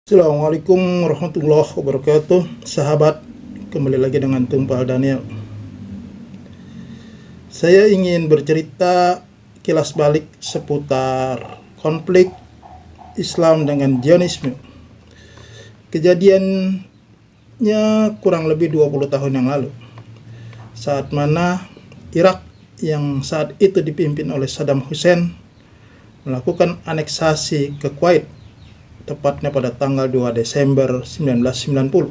Assalamualaikum warahmatullahi wabarakatuh. Sahabat, kembali lagi dengan Tumpal Daniel. Saya ingin bercerita kilas balik seputar konflik Islam dengan Zionisme. Kejadiannya kurang lebih 20 tahun yang lalu, saat mana Irak yang saat itu dipimpin oleh Saddam Hussein melakukan aneksasi ke Kuwait, tepatnya pada tanggal 2 Desember 1990.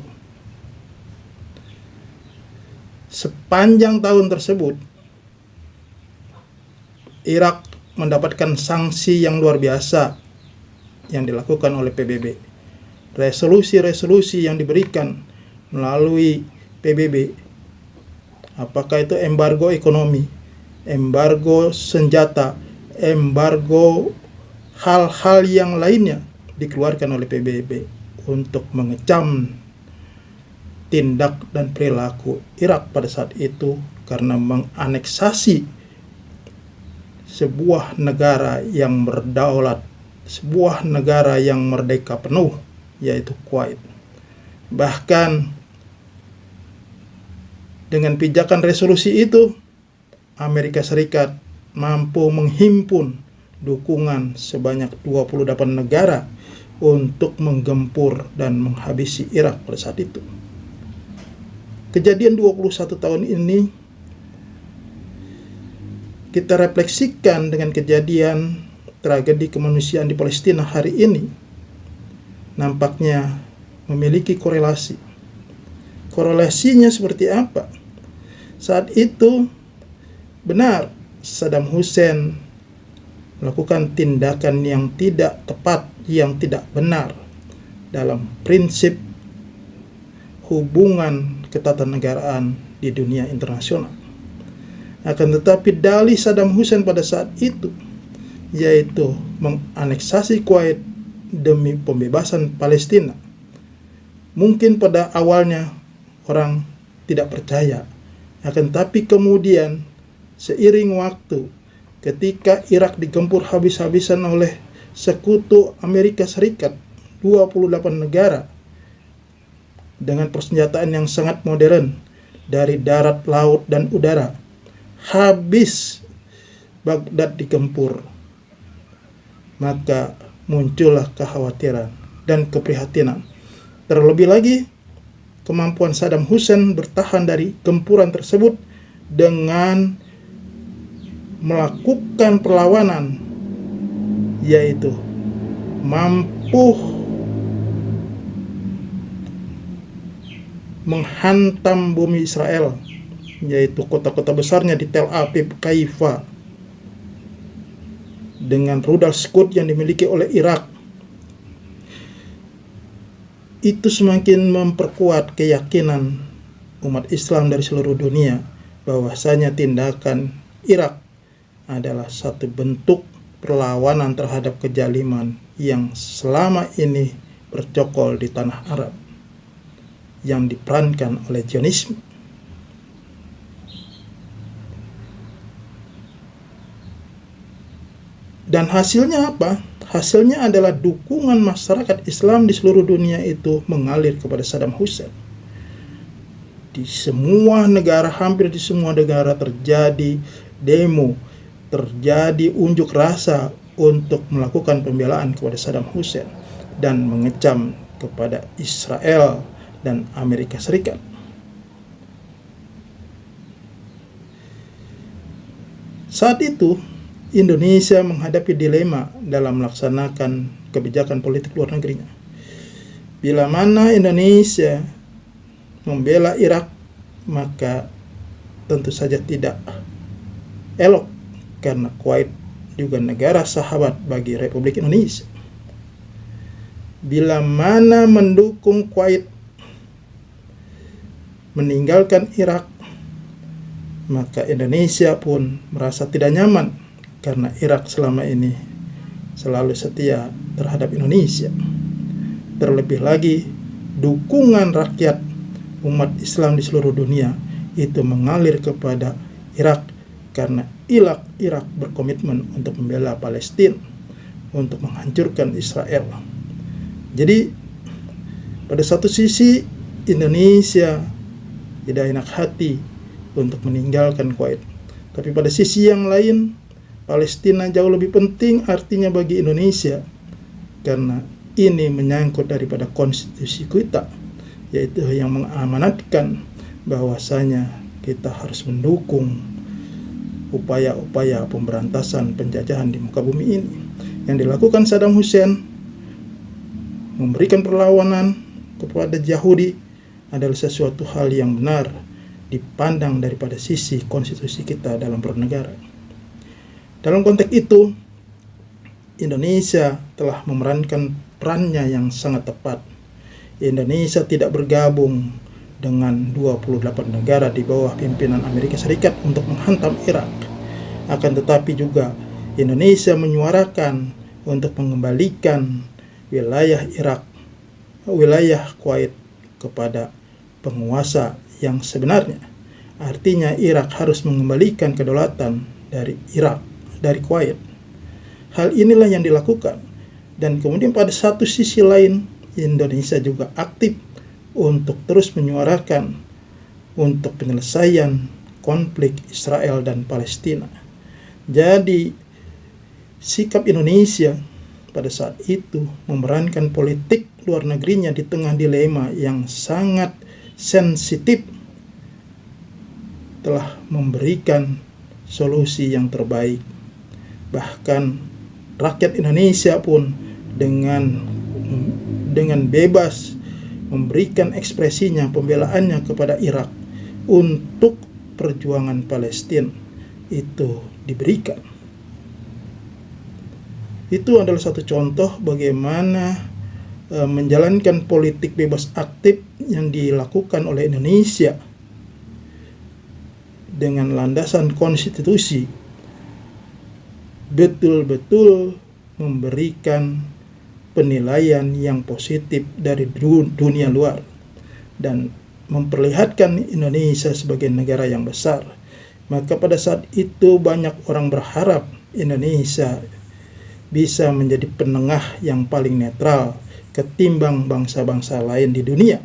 Sepanjang tahun tersebut, Irak mendapatkan sanksi yang luar biasa yang dilakukan oleh PBB. Resolusi-resolusi yang diberikan melalui PBB, apakah itu embargo ekonomi, embargo senjata, embargo hal-hal yang lainnya, dikeluarkan oleh PBB untuk mengecam tindak dan perilaku Irak pada saat itu karena menganeksasi sebuah negara yang berdaulat, sebuah negara yang merdeka penuh, yaitu Kuwait. Bahkan dengan pijakan resolusi itu, Amerika Serikat mampu menghimpun dukungan sebanyak 28 negara untuk menggempur dan menghabisi Irak pada saat itu. Kejadian 21 tahun ini kita refleksikan dengan kejadian tragedi kemanusiaan di Palestina hari ini, nampaknya memiliki korelasi. Korelasinya seperti apa? Saat itu benar Saddam Hussein melakukan tindakan yang tidak tepat, yang tidak benar dalam prinsip hubungan ketatanegaraan di dunia internasional. Akan tetapi dalih Saddam Hussein pada saat itu yaitu menganeksasi Kuwait demi pembebasan Palestina. Mungkin pada awalnya orang tidak percaya, akan tetapi kemudian seiring waktu, ketika Irak digempur habis-habisan oleh sekutu Amerika Serikat, 28 negara dengan persenjataan yang sangat modern dari darat, laut, dan udara, habis Baghdad digempur, maka muncullah kekhawatiran dan keprihatinan. Terlebih lagi, kemampuan Saddam Hussein bertahan dari gempuran tersebut dengan melakukan perlawanan, yaitu mampu menghantam bumi Israel, yaitu kota-kota besarnya di Tel Aviv, Haifa, dengan rudal Scud yang dimiliki oleh Irak. Itu semakin memperkuat keyakinan umat Islam dari seluruh dunia bahwasanya tindakan Irak adalah satu bentuk perlawanan terhadap kezaliman yang selama ini bercokol di tanah Arab yang diperankan oleh Zionisme. Dan hasilnya apa? Hasilnya adalah dukungan masyarakat Islam di seluruh dunia itu mengalir kepada Saddam Hussein. Di semua negara, hampir di semua negara terjadi demo, terjadi unjuk rasa untuk melakukan pembelaan kepada Saddam Hussein dan mengecam kepada Israel dan Amerika Serikat. Saat itu Indonesia menghadapi dilema dalam melaksanakan kebijakan politik luar negerinya. Bila mana Indonesia membela Irak, maka tentu saja tidak elok, karena Kuwait juga negara sahabat bagi Republik Indonesia. Bila mana mendukung Kuwait meninggalkan Irak, maka Indonesia pun merasa tidak nyaman karena Irak selama ini selalu setia terhadap Indonesia. Terlebih lagi, dukungan rakyat umat Islam di seluruh dunia itu mengalir kepada Irak karena Irak berkomitmen untuk membela Palestina, untuk menghancurkan Israel. Jadi Pada satu sisi, Indonesia tidak enak hati untuk meninggalkan Kuwait. Tapi pada sisi yang lain, Palestina jauh lebih penting artinya bagi Indonesia, karena ini menyangkut daripada konstitusi kita, yaitu yang mengamanatkan bahwasanya kita harus mendukung upaya-upaya pemberantasan penjajahan di muka bumi ini. Yang dilakukan Saddam Hussein memberikan perlawanan kepada Yahudi adalah sesuatu hal yang benar dipandang daripada sisi konstitusi kita dalam bernegara. Dalam konteks itu, Indonesia telah memerankan perannya yang sangat tepat. Indonesia tidak bergabung dengan 28 negara di bawah pimpinan Amerika Serikat untuk menghantam Irak. Akan tetapi juga Indonesia menyuarakan untuk mengembalikan wilayah Irak, wilayah Kuwait kepada penguasa yang sebenarnya. Artinya Irak harus mengembalikan kedaulatan dari Irak, dari Kuwait. Hal inilah yang dilakukan. Dan kemudian pada satu sisi lain, Indonesia juga aktif untuk terus menyuarakan untuk penyelesaian konflik Israel dan Palestina. Jadi sikap Indonesia pada saat itu memerankan politik luar negerinya di tengah dilema yang sangat sensitif telah memberikan solusi yang terbaik. Bahkan rakyat Indonesia pun dengan bebas memberikan ekspresinya, pembelaannya kepada Irak untuk perjuangan Palestina itu diberikan. Itu adalah satu contoh bagaimana menjalankan politik bebas aktif yang dilakukan oleh Indonesia dengan landasan konstitusi betul-betul memberikan penilaian yang positif dari dunia luar dan memperlihatkan Indonesia sebagai negara yang besar. Maka pada saat itu banyak orang berharap Indonesia bisa menjadi penengah yang paling netral ketimbang bangsa-bangsa lain di dunia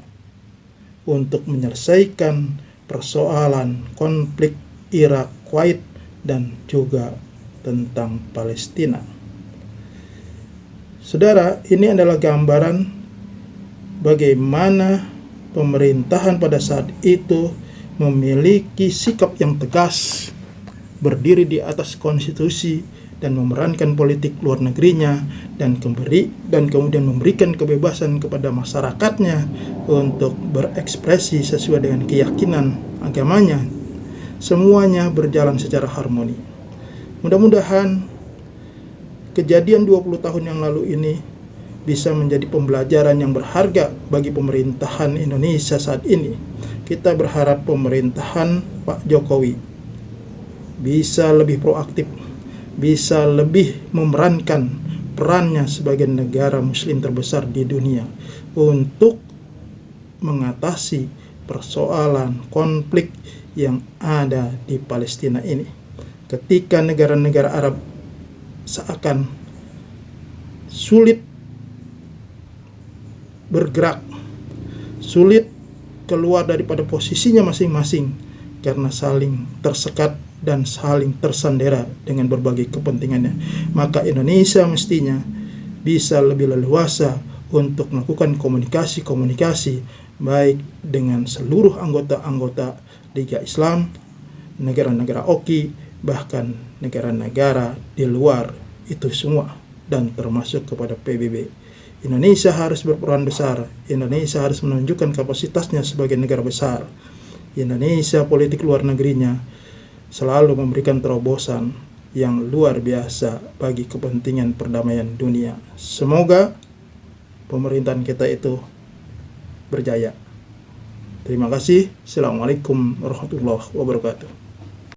untuk menyelesaikan persoalan konflik Irak, Kuwait, dan juga tentang Palestina. Saudara, ini adalah gambaran bagaimana pemerintahan pada saat itu memiliki sikap yang tegas, berdiri di atas konstitusi dan memerankan politik luar negerinya dan kemudian memberikan kebebasan kepada masyarakatnya untuk berekspresi sesuai dengan keyakinan agamanya. Semuanya berjalan secara harmoni. Mudah-mudahan kejadian 20 tahun yang lalu ini bisa menjadi pembelajaran yang berharga bagi pemerintahan Indonesia saat ini. Kita berharap pemerintahan Pak Jokowi bisa lebih proaktif, bisa lebih memerankan perannya sebagai negara muslim terbesar di dunia untuk mengatasi persoalan konflik yang ada di Palestina ini. Ketika negara-negara Arab seakan sulit bergerak, sulit keluar daripada posisinya masing-masing karena saling tersekat dan saling tersandera dengan berbagai kepentingannya, maka Indonesia mestinya bisa lebih leluasa untuk melakukan komunikasi baik dengan seluruh anggota-anggota Liga Islam, negara-negara OKI, bahkan negara-negara di luar itu semua, dan termasuk kepada PBB. Indonesia harus berperan besar. Indonesia harus menunjukkan kapasitasnya sebagai negara besar. Indonesia politik luar negerinya selalu memberikan terobosan yang luar biasa bagi kepentingan perdamaian dunia. Semoga pemerintahan kita itu berjaya. Terima kasih. Assalamualaikum warahmatullahi wabarakatuh.